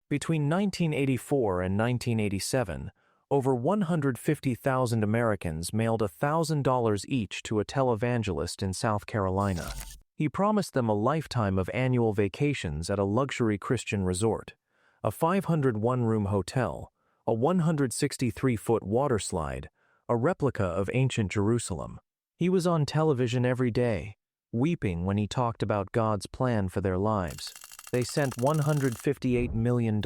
Between 1984 and 1987, over 150,000 Americans mailed $1,000 each to a televangelist in South Carolina. He promised them a lifetime of annual vacations at a luxury Christian resort, a 501-room hotel, a 163-foot waterslide, a replica of ancient Jerusalem. He was on television every day, weeping when he talked about God's plan for their lives. They sent $158 million.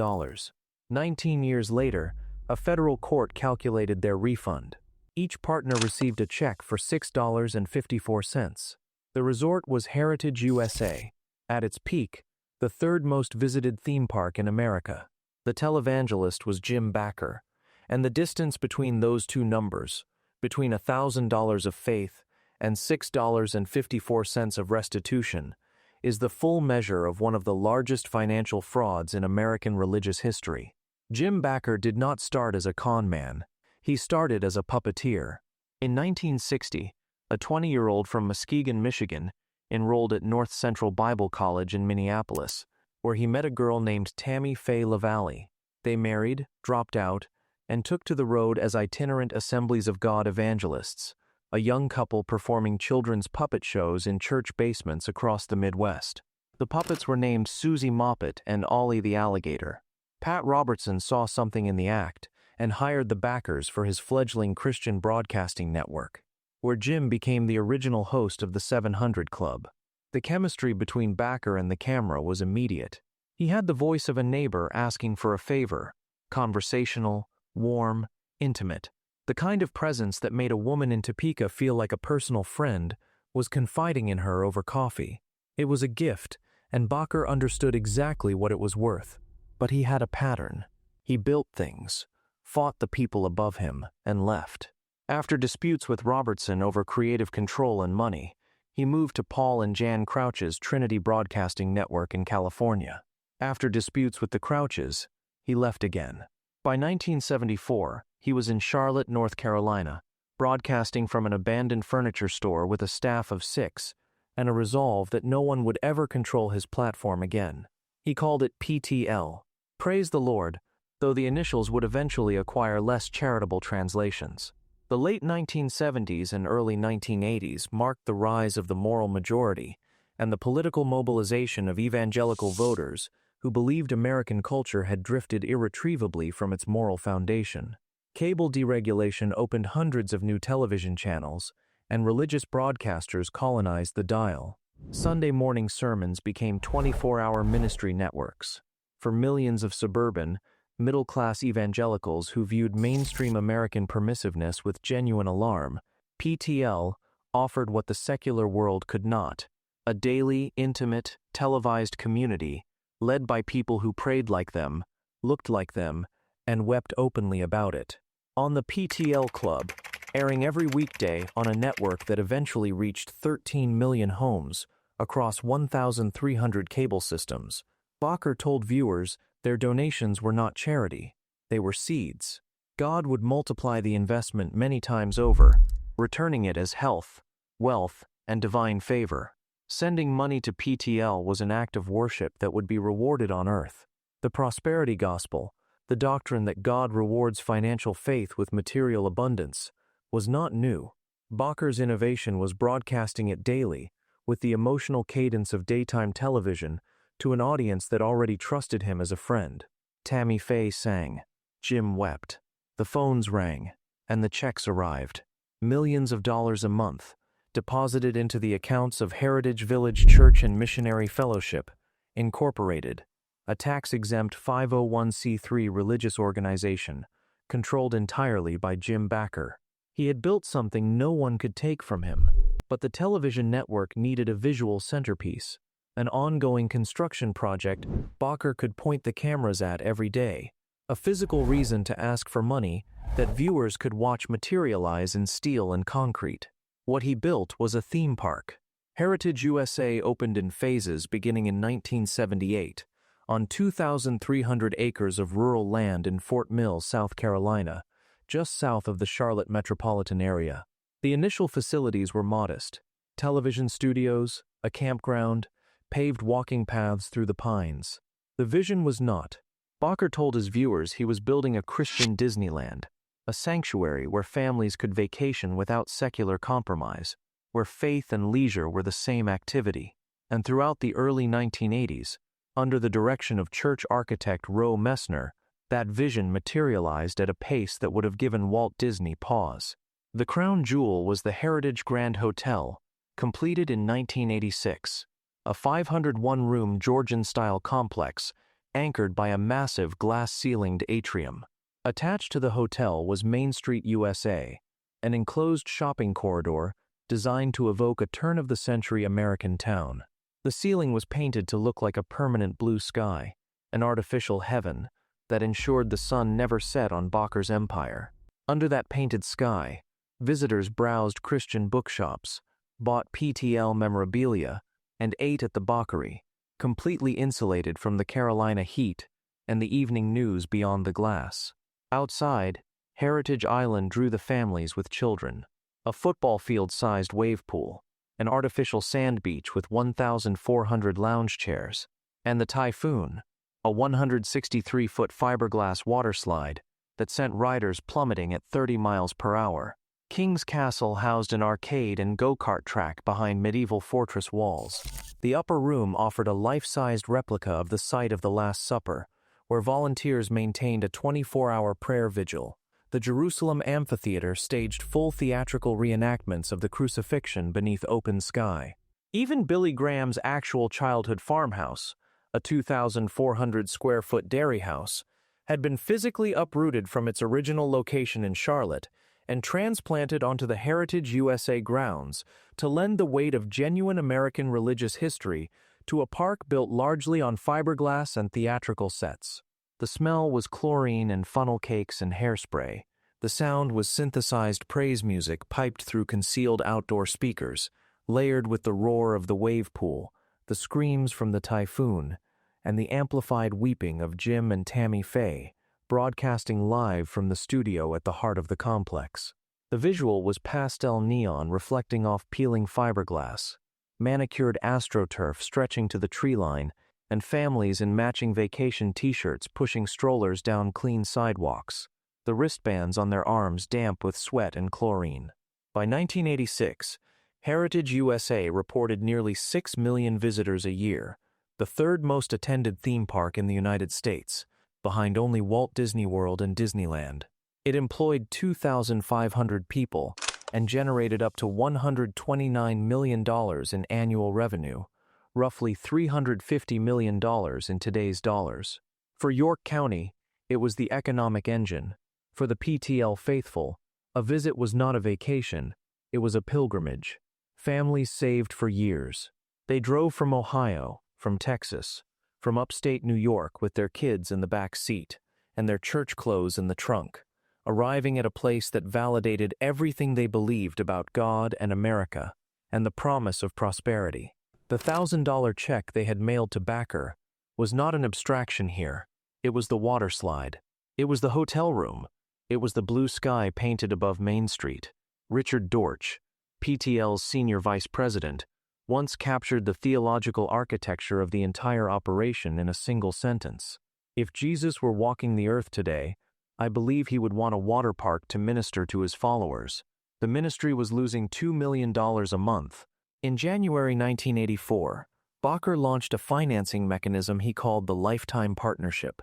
19 years later, a federal court calculated their refund. Each partner received a check for $6.54. The resort was Heritage USA. At its peak, the third most visited theme park in America. The televangelist was Jim Bakker, and the distance between those two numbers, between $1,000 of faith and $6.54 of restitution, is the full measure of one of the largest financial frauds in American religious history. Jim Bakker did not start as a con man. He started as a puppeteer. In 1960, a 20-year-old from Muskegon, Michigan, enrolled at North Central Bible College in Minneapolis, where he met a girl named Tammy Faye LaValle. They married, dropped out, and took to the road as itinerant Assemblies of God evangelists, a young couple performing children's puppet shows in church basements across the Midwest. The puppets were named Susie Moppet and Ollie the Alligator. Pat Robertson saw something in the act and hired the Bakkers for his fledgling Christian broadcasting network, where Jim became the original host of the 700 Club. The chemistry between Bakker and the camera was immediate. He had the voice of a neighbor asking for a favor, conversational, warm, intimate. The kind of presence that made a woman in Topeka feel like a personal friend was confiding in her over coffee. It was a gift, and Bakker understood exactly what it was worth. But he had a pattern. He built things, fought the people above him, and left. After disputes with Robertson over creative control and money, he moved to Paul and Jan Crouch's Trinity Broadcasting Network in California. After disputes with the Crouches, he left again. By 1974, he was in Charlotte, North Carolina, broadcasting from an abandoned furniture store with a staff of 6 and a resolve that no one would ever control his platform again. He called it PTL. Praise the Lord, though the initials would eventually acquire less charitable translations. The late 1970s and early 1980s marked the rise of the moral majority and the political mobilization of evangelical voters who believed American culture had drifted irretrievably from its moral foundation. Cable deregulation opened hundreds of new television channels, and religious broadcasters colonized the dial. Sunday morning sermons became 24-hour ministry networks. For millions of suburban, middle-class evangelicals who viewed mainstream American permissiveness with genuine alarm, PTL offered what the secular world could not: a daily, intimate, televised community led by people who prayed like them, looked like them, and wept openly about it. On the PTL Club, airing every weekday on a network that eventually reached 13 million homes across 1,300 cable systems, Bakker told viewers their donations were not charity, they were seeds. God would multiply the investment many times over, returning it as health, wealth, and divine favor. Sending money to PTL was an act of worship that would be rewarded on earth. The prosperity gospel, the doctrine that God rewards financial faith with material abundance, was not new. Bakker's innovation was broadcasting it daily, with the emotional cadence of daytime television, to an audience that already trusted him as a friend. Tammy Faye sang. Jim wept. The phones rang, and the checks arrived. Millions of dollars a month, deposited into the accounts of Heritage Village Church and Missionary Fellowship, Incorporated, a tax-exempt 501c3 religious organization, controlled entirely by Jim Bakker. He had built something no one could take from him, but the television network needed a visual centerpiece, an ongoing construction project Bakker could point the cameras at every day, a physical reason to ask for money that viewers could watch materialize in steel and concrete. What he built was a theme park. Heritage USA opened in phases beginning in 1978 on 2,300 acres of rural land in Fort Mill, South Carolina, just south of the Charlotte metropolitan area. The initial facilities were modest: television studios, a campground, paved walking paths through the pines. The vision was not, Bakker told his viewers he was building a Christian Disneyland, a sanctuary where families could vacation without secular compromise, where faith and leisure were the same activity. And throughout the early 1980s, under the direction of church architect Roe Messner, that vision materialized at a pace that would have given Walt Disney pause. The crown jewel was the Heritage Grand Hotel, completed in 1986, a 501-room Georgian-style complex anchored by a massive glass-ceilinged atrium. Attached to the hotel was Main Street, USA, an enclosed shopping corridor designed to evoke a turn-of-the-century American town. The ceiling was painted to look like a permanent blue sky, an artificial heaven that ensured the sun never set on Bakker's empire. Under that painted sky, visitors browsed Christian bookshops, bought PTL memorabilia, and ate at the Bakkery, completely insulated from the Carolina heat and the evening news beyond the glass. Outside, Heritage Island drew the families with children. A football field-sized wave pool, an artificial sand beach with 1,400 lounge chairs, and the Typhoon, a 163-foot fiberglass waterslide that sent riders plummeting at 30 miles per hour. King's Castle housed an arcade and go-kart track behind medieval fortress walls. The upper room offered a life-sized replica of the site of the Last Supper, where volunteers maintained a 24-hour prayer vigil. The Jerusalem Amphitheater staged full theatrical reenactments of the crucifixion beneath open sky. Even Billy Graham's actual childhood farmhouse, a 2,400-square-foot dairy house, had been physically uprooted from its original location in Charlotte and transplanted onto the Heritage USA grounds to lend the weight of genuine American religious history to a park built largely on fiberglass and theatrical sets. The smell was chlorine and funnel cakes and hairspray. The sound was synthesized praise music piped through concealed outdoor speakers, layered with the roar of the wave pool, the screams from the Typhoon, and the amplified weeping of Jim and Tammy Faye, broadcasting live from the studio at the heart of the complex. The visual was pastel neon reflecting off peeling fiberglass, manicured astroturf stretching to the tree line, and families in matching vacation t-shirts pushing strollers down clean sidewalks, the wristbands on their arms damp with sweat and chlorine. By 1986, Heritage USA reported nearly 6 million visitors a year, the third most attended theme park in the United States, behind only Walt Disney World and Disneyland. It employed 2,500 people and generated up to $129 million in annual revenue, roughly $350 million in today's dollars. For York County, it was the economic engine. For the PTL faithful, a visit was not a vacation, it was a pilgrimage. Families saved for years. They drove from Ohio, from Texas, from upstate New York with their kids in the back seat and their church clothes in the trunk, arriving at a place that validated everything they believed about God and America and the promise of prosperity. The $1,000 check they had mailed to Bakker was not an abstraction here. It was the waterslide. It was the hotel room. It was the blue sky painted above Main Street. Richard Dortch, PTL's senior vice president, once captured the theological architecture of the entire operation in a single sentence. If Jesus were walking the earth today, I believe he would want a water park to minister to his followers. The ministry was losing $2 million a month. In January 1984, Bakker launched a financing mechanism he called the Lifetime Partnership.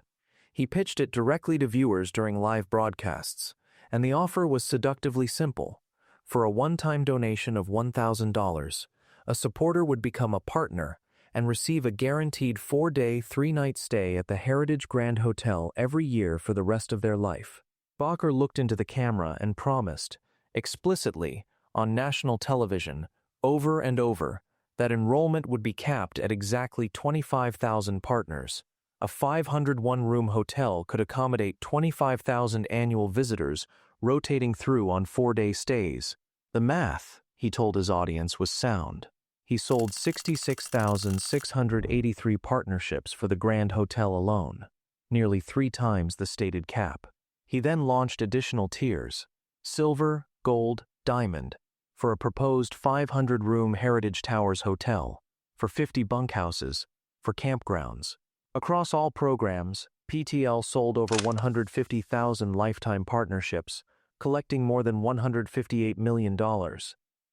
He pitched it directly to viewers during live broadcasts, and the offer was seductively simple. For a one-time donation of $1,000, a supporter would become a partner and receive a guaranteed 4-day, 3-night stay at the Heritage Grand Hotel every year for the rest of their life. Bakker looked into the camera and promised, explicitly, on national television, over and over, that enrollment would be capped at exactly 25,000 partners. A 501-room hotel could accommodate 25,000 annual visitors rotating through on 4-day stays. The math, he told his audience, was sound. He sold 66,683 partnerships for the Grand Hotel alone, nearly 3 times the stated cap. He then launched additional tiers, silver, gold, diamond, for a proposed 500-room Heritage Towers hotel, for 50 bunkhouses, for campgrounds. Across all programs, PTL sold over 150,000 lifetime partnerships, collecting more than $158 million.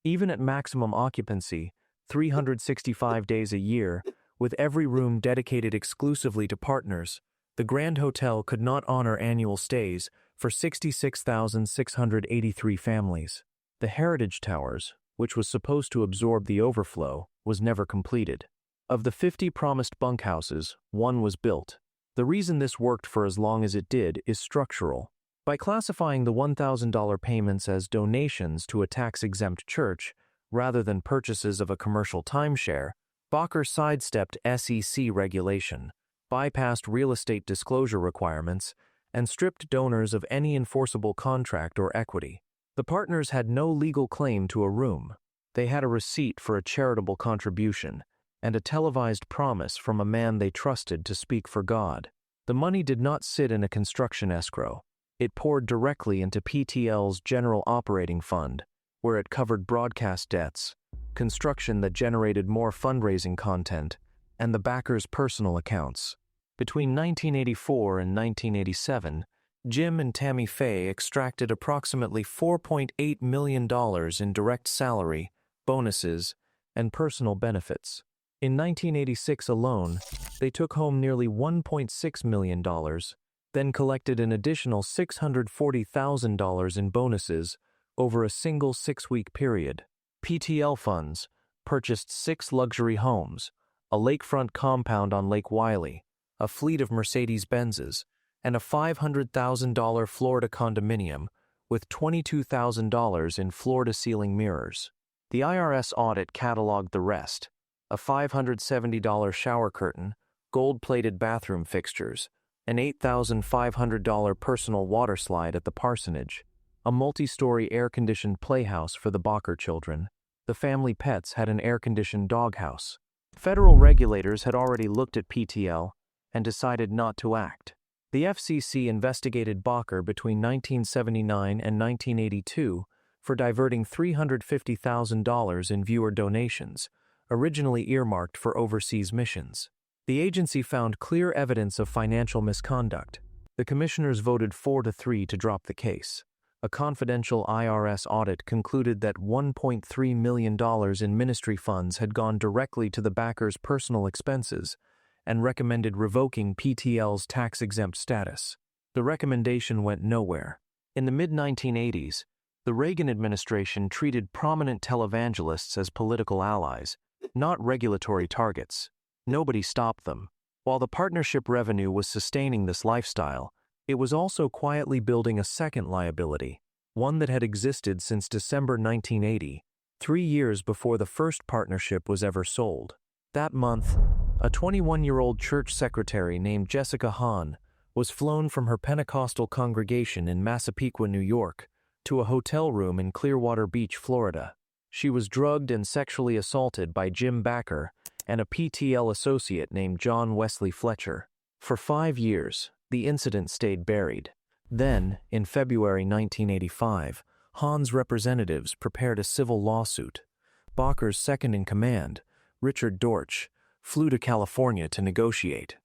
Even at maximum occupancy, 365 days a year, with every room dedicated exclusively to partners, the Grand Hotel could not honor annual stays for 66,683 families. The Heritage Towers, which was supposed to absorb the overflow, was never completed. Of the 50 promised bunkhouses, one was built. The reason this worked for as long as it did is structural. By classifying the $1,000 payments as donations to a tax-exempt church, rather than purchases of a commercial timeshare, Bakker sidestepped SEC regulation, bypassed real estate disclosure requirements, and stripped donors of any enforceable contract or equity. The partners had no legal claim to a room. They had a receipt for a charitable contribution and a televised promise from a man they trusted to speak for God. The money did not sit in a construction escrow. It poured directly into PTL's general operating fund, where it covered broadcast debts, construction that generated more fundraising content, and the Bakkers' personal accounts. Between 1984 and 1987, Jim and Tammy Faye extracted approximately $4.8 million in direct salary, bonuses, and personal benefits. In 1986 alone, they took home nearly $1.6 million, then collected an additional $640,000 in bonuses over a single 6-week period. PTL funds purchased 6 luxury homes, a lakefront compound on Lake Wylie, a fleet of Mercedes-Benzes, and a $500,000 Florida condominium with $22,000 in floor-to-ceiling mirrors. The IRS audit cataloged the rest: a $570 shower curtain, gold-plated bathroom fixtures, an $8,500 personal waterslide at the parsonage, a multi-story air-conditioned playhouse for the Bakker children. The family pets had an air-conditioned doghouse. Federal regulators had already looked at PTL and decided not to act. The FCC investigated Bakker between 1979 and 1982 for diverting $350,000 in viewer donations, originally earmarked for overseas missions. The agency found clear evidence of financial misconduct. The commissioners voted 4-3 to drop the case. A confidential IRS audit concluded that $1.3 million in ministry funds had gone directly to the Bakkers' personal expenses and recommended revoking PTL's tax-exempt status. The recommendation went nowhere. In the mid-1980s, the Reagan administration treated prominent televangelists as political allies, not regulatory targets. Nobody stopped them. While the partnership revenue was sustaining this lifestyle, it was also quietly building a second liability, one that had existed since December 1980, 3 years before the first partnership was ever sold. That month, a 21-year-old church secretary named Jessica Hahn was flown from her Pentecostal congregation in Massapequa, New York, to a hotel room in Clearwater Beach, Florida. She was drugged and sexually assaulted by Jim Bakker and a PTL associate named John Wesley Fletcher. For 5 years, the incident stayed buried. Then, in February 1985, Hahn's representatives prepared a civil lawsuit. Bakker's second-in-command, Richard Dortch, flew to California to negotiate.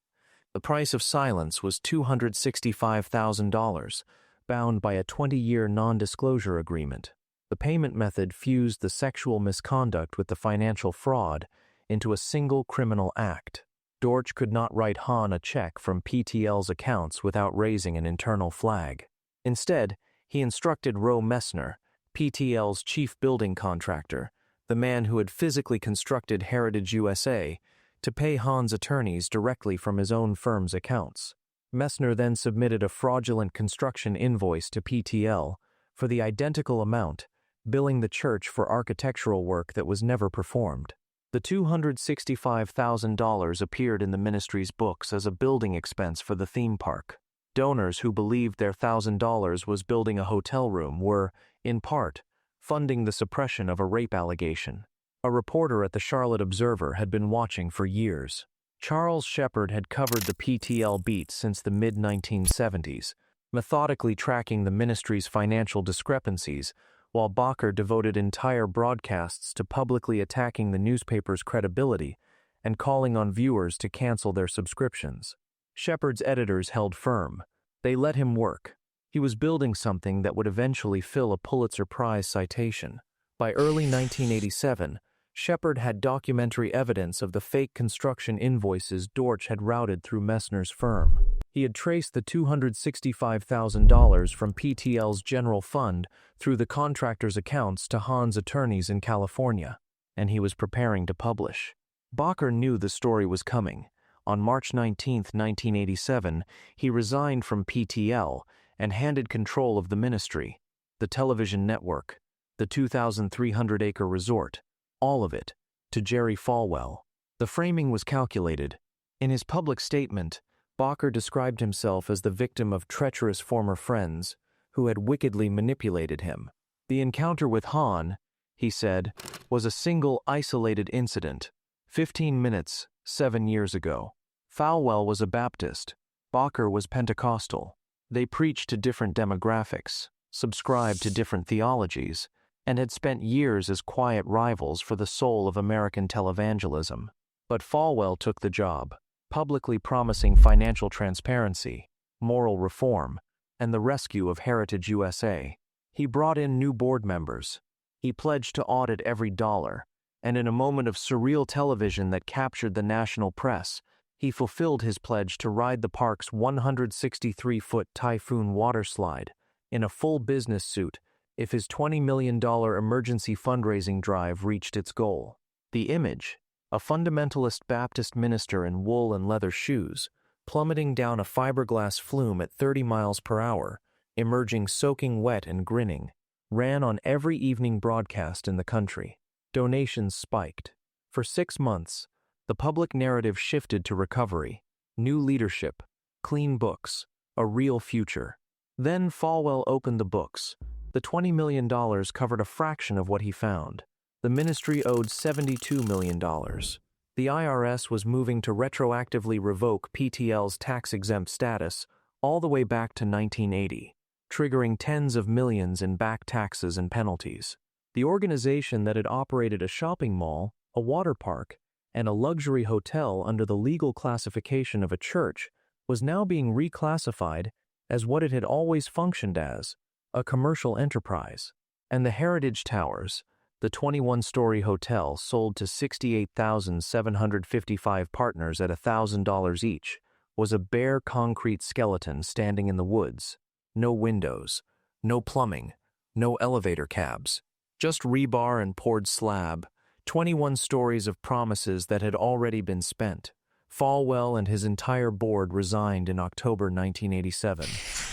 The price of silence was $265,000, bound by a 20-year non-disclosure agreement. The payment method fused the sexual misconduct with the financial fraud into a single criminal act. Dortch could not write Hahn a check from PTL's accounts without raising an internal flag. Instead, he instructed Roe Messner, PTL's chief building contractor, the man who had physically constructed Heritage USA, to pay Hahn's attorneys directly from his own firm's accounts. Messner then submitted a fraudulent construction invoice to PTL for the identical amount, billing the church for architectural work that was never performed. The $265,000 appeared in the ministry's books as a building expense for the theme park. Donors who believed their $1,000 was building a hotel room were, in part, funding the suppression of a rape allegation. A reporter at the Charlotte Observer had been watching for years. Charles Shepard had covered the PTL beat since the mid-1970s, methodically tracking the ministry's financial discrepancies, while Bakker devoted entire broadcasts to publicly attacking the newspaper's credibility and calling on viewers to cancel their subscriptions. Shepard's editors held firm. They let him work. He was building something that would eventually fill a Pulitzer Prize citation. By early 1987, Shepard had documentary evidence of the fake construction invoices Dortch had routed through Messner's firm. He had traced the $265,000 from PTL's general fund through the contractor's accounts to Hahn's attorneys in California, and he was preparing to publish. Bakker knew the story was coming. On March 19, 1987, he resigned from PTL and handed control of the ministry, the television network, the 2,300-acre resort, all of it, to Jerry Falwell. The framing was calculated. In his public statement, Bakker described himself as the victim of treacherous former friends who had wickedly manipulated him. The encounter with Hahn, he said, was a single isolated incident, 15 minutes, 7 years ago. Falwell was a Baptist. Bakker was Pentecostal. They preached to different demographics, subscribed to different theologies, and had spent years as quiet rivals for the soul of American televangelism. But Falwell took the job, publicly promising financial transparency, moral reform, and the rescue of Heritage USA. He brought in new board members. He pledged to audit every dollar, and in a moment of surreal television that captured the national press, he fulfilled his pledge to ride the park's 163-foot Typhoon waterslide in a full business suit if his $20 million emergency fundraising drive reached its goal. The image, a fundamentalist Baptist minister in wool and leather shoes, plummeting down a fiberglass flume at 30 miles per hour, emerging soaking wet and grinning, ran on every evening broadcast in the country. Donations spiked. For 6 months, the public narrative shifted to recovery, new leadership, clean books, a real future. Then Falwell opened the books. The $20 million covered a fraction of what he found. The ministry owed $72 million. The IRS was moving to retroactively revoke PTL's tax-exempt status all the way back to 1980, triggering tens of millions in back taxes and penalties. The organization that had operated a shopping mall, a water park, and a luxury hotel under the legal classification of a church was now being reclassified as what it had always functioned as, a commercial enterprise. And the Heritage Towers, the 21-story hotel sold to 68,755 partners at $1,000 each, was a bare concrete skeleton standing in the woods. No windows, no plumbing, no elevator cabs, just rebar and poured slab, 21 stories of promises that had already been spent. Falwell and his entire board resigned in October 1987.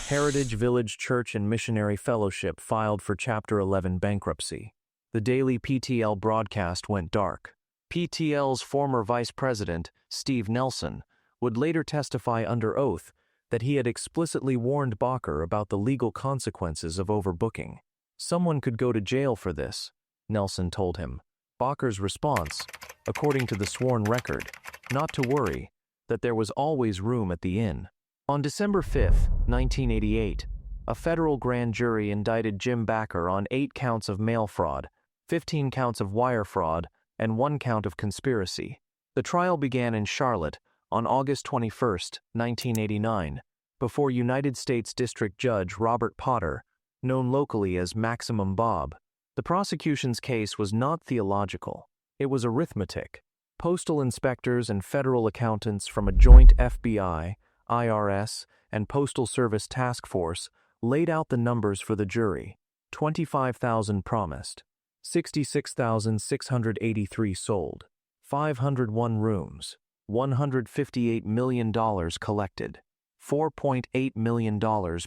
Heritage Village Church and Missionary Fellowship filed for Chapter 11 bankruptcy. The daily PTL broadcast went dark. PTL's former vice president, Steve Nelson, would later testify under oath that he had explicitly warned Bakker about the legal consequences of overbooking. Someone could go to jail for this, Nelson told him. Bakker's response, according to the sworn record, not to worry, that there was always room at the inn. On December 5, 1988, a federal grand jury indicted Jim Bakker on 8 counts of mail fraud, 15 counts of wire fraud, and 1 count of conspiracy. The trial began in Charlotte on August 21, 1989, before United States District Judge Robert Potter, known locally as Maximum Bob. The prosecution's case was not theological. It was arithmetic. Postal inspectors and federal accountants from a joint FBI, IRS, and Postal Service task force laid out the numbers for the jury. 25,000 promised, 66,683 sold, 501 rooms, $158 million collected, $4.8 million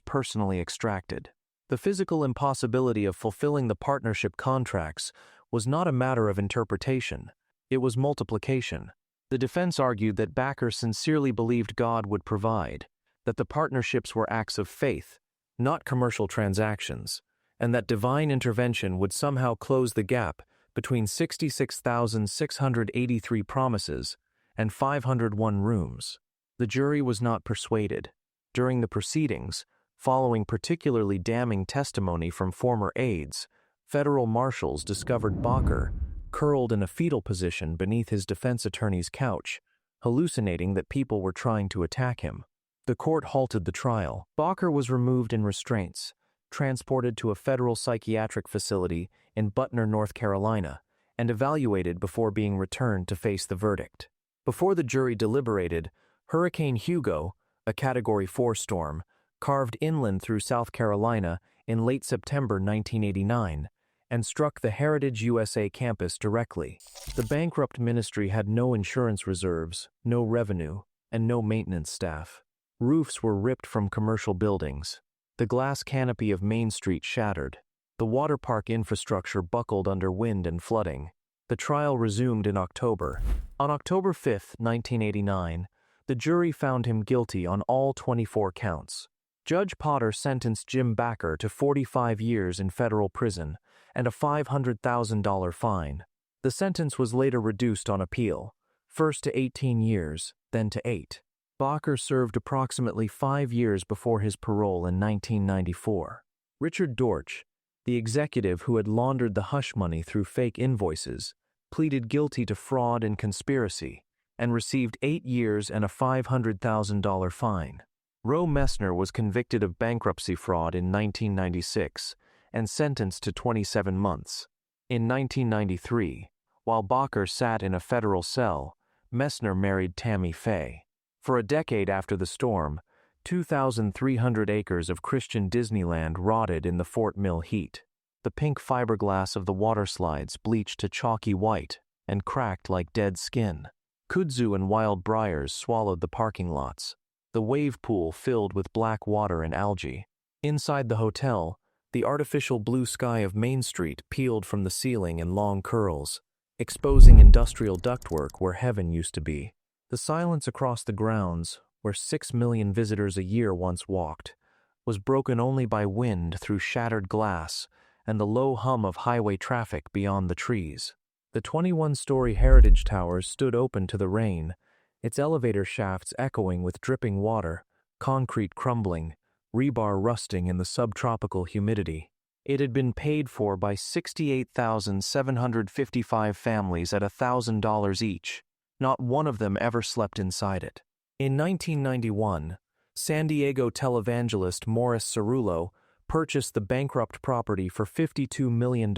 personally extracted. The physical impossibility of fulfilling the partnership contracts was not a matter of interpretation, it was multiplication. The defense argued that Bakker sincerely believed God would provide, that the partnerships were acts of faith, not commercial transactions, and that divine intervention would somehow close the gap between 66,683 promises and 501 rooms. The jury was not persuaded. During the proceedings, following particularly damning testimony from former aides, federal marshals discovered Bakker curled in a fetal position beneath his defense attorney's couch, hallucinating that people were trying to attack him. The court halted the trial. Bakker was removed in restraints, transported to a federal psychiatric facility in Butner, North Carolina, and evaluated before being returned to face the verdict. Before the jury deliberated, Hurricane Hugo, a Category 4 storm, carved inland through South Carolina in late September 1989 and struck the Heritage USA campus directly. The bankrupt ministry had no insurance reserves, no revenue, and no maintenance staff. Roofs were ripped from commercial buildings. The glass canopy of Main Street shattered. The water park infrastructure buckled under wind and flooding. The trial resumed in October. On October 5, 1989, the jury found him guilty on all 24 counts. Judge Potter sentenced Jim Bakker to 45 years in federal prison and a $500,000 fine. The sentence was later reduced on appeal, first to 18 years, then to 8. Bakker served approximately 5 years before his parole in 1994. Richard Dortch, the executive who had laundered the hush money through fake invoices, pleaded guilty to fraud and conspiracy and received 8 years and a $500,000 fine. Roe Messner was convicted of bankruptcy fraud in 1996 and sentenced to 27 months. In 1993, while Bakker sat in a federal cell, Messner married Tammy Faye. For a decade after the storm, 2,300 acres of Christian Disneyland rotted in the Fort Mill heat. The pink fiberglass of the waterslides bleached to chalky white and cracked like dead skin. Kudzu and wild briars swallowed the parking lots. The wave pool filled with black water and algae. Inside the hotel, the artificial blue sky of Main Street peeled from the ceiling in long curls, exposing industrial ductwork where heaven used to be. The silence across the grounds, where 6 million visitors a year once walked, was broken only by wind through shattered glass and the low hum of highway traffic beyond the trees. The 21-story Heritage Towers stood open to the rain, its elevator shafts echoing with dripping water, concrete crumbling, rebar rusting in the subtropical humidity. It had been paid for by 68,755 families at $1,000 each. Not one of them ever slept inside it. In 1991, San Diego televangelist Morris Cerullo purchased the bankrupt property for $52 million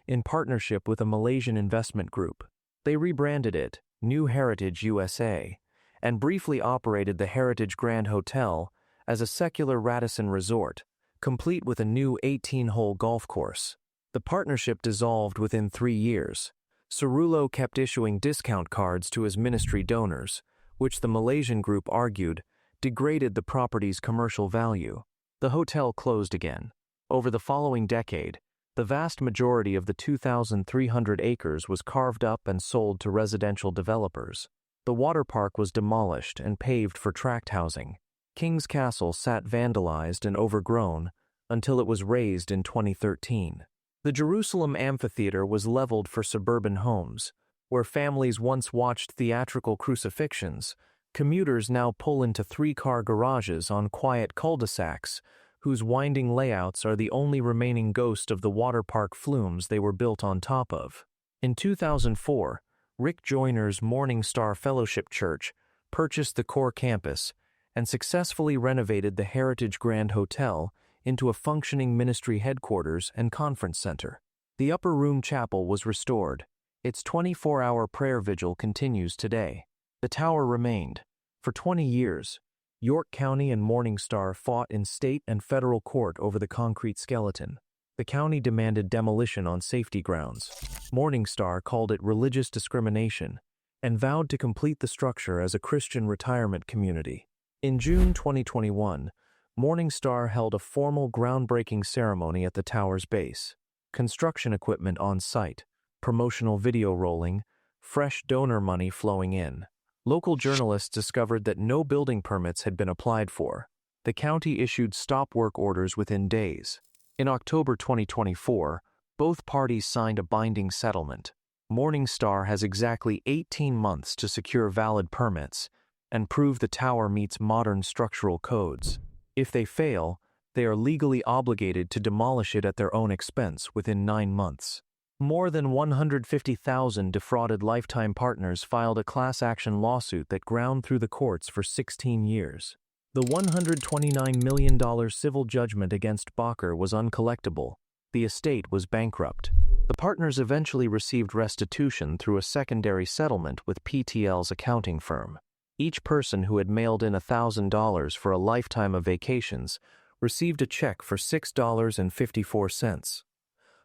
in partnership with a Malaysian investment group. They rebranded it New Heritage USA and briefly operated the Heritage Grand Hotel as a secular Radisson resort, complete with a new 18-hole golf course. The partnership dissolved within 3 years. Cerullo kept issuing discount cards to his ministry donors, which the Malaysian group argued degraded the property's commercial value. The hotel closed again. Over the following decade, the vast majority of the 2,300 acres was carved up and sold to residential developers. The water park was demolished and paved for tract housing. King's Castle sat vandalized and overgrown until it was razed in 2013. The Jerusalem Amphitheater was leveled for suburban homes. Where families once watched theatrical crucifixions, commuters now pull into 3-car garages on quiet cul-de-sacs, whose winding layouts are the only remaining ghost of the water park flumes they were built on top of. In 2004, Rick Joyner's Morning Star Fellowship Church purchased the core campus and successfully renovated the Heritage Grand Hotel into a functioning ministry headquarters and conference center. The upper room chapel was restored. Its 24-hour prayer vigil continues today. The tower remained. For 20 years, York County and Morning Star fought in state and federal court over the concrete skeleton. The county demanded demolition on safety grounds. Morning Star called it religious discrimination and vowed to complete the structure as a Christian retirement community. In June 2021, Morning Star held a formal groundbreaking ceremony at the tower's base. Construction equipment on site, promotional video rolling, fresh donor money flowing in. Local journalists discovered that no building permits had been applied for. The county issued stop work orders within days. In October 2024, both parties signed a binding settlement. Morning Star has exactly 18 months to secure valid permits and prove the tower meets modern structural codes. If they fail, they are legally obligated to demolish it at their own expense within 9 months. More than 150,000 defrauded lifetime partners filed a class action lawsuit that ground through the courts for 16 years. The $129 million civil judgment against Bakker was uncollectible. The estate was bankrupt. The partners eventually received restitution through a secondary settlement with PTL's accounting firm. Each person who had mailed in $1,000 for a lifetime of vacations received a check for $6.54.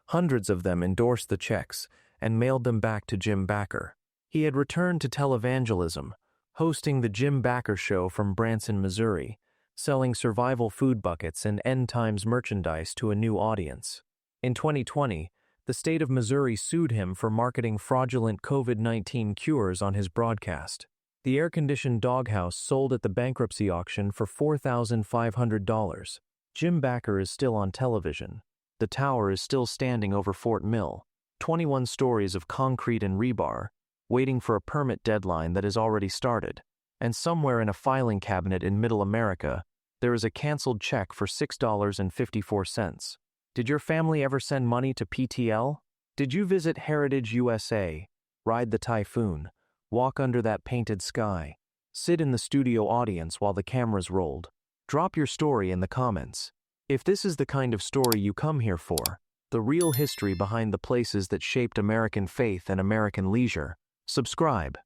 Hundreds of them endorsed the checks and mailed them back to Jim Bakker. He had returned to televangelism, hosting the Jim Bakker Show from Branson, Missouri, selling survival food buckets and end times merchandise to a new audience. In 2020, the state of Missouri sued him for marketing fraudulent COVID-19 cures on his broadcast. The air-conditioned doghouse sold at the bankruptcy auction for $4,500. Jim Bakker is still on television. The tower is still standing over Fort Mill, 21 stories of concrete and rebar, waiting for a permit deadline that has already started. And somewhere in a filing cabinet in Middle America, there is a canceled check for $6.54. Did your family ever send money to PTL? Did you visit Heritage USA, ride the typhoon, walk under that painted sky, sit in the studio audience while the cameras rolled? Drop your story in the comments. If this is the kind of story you come here for, the real history behind the places that shaped American faith and American leisure, subscribe.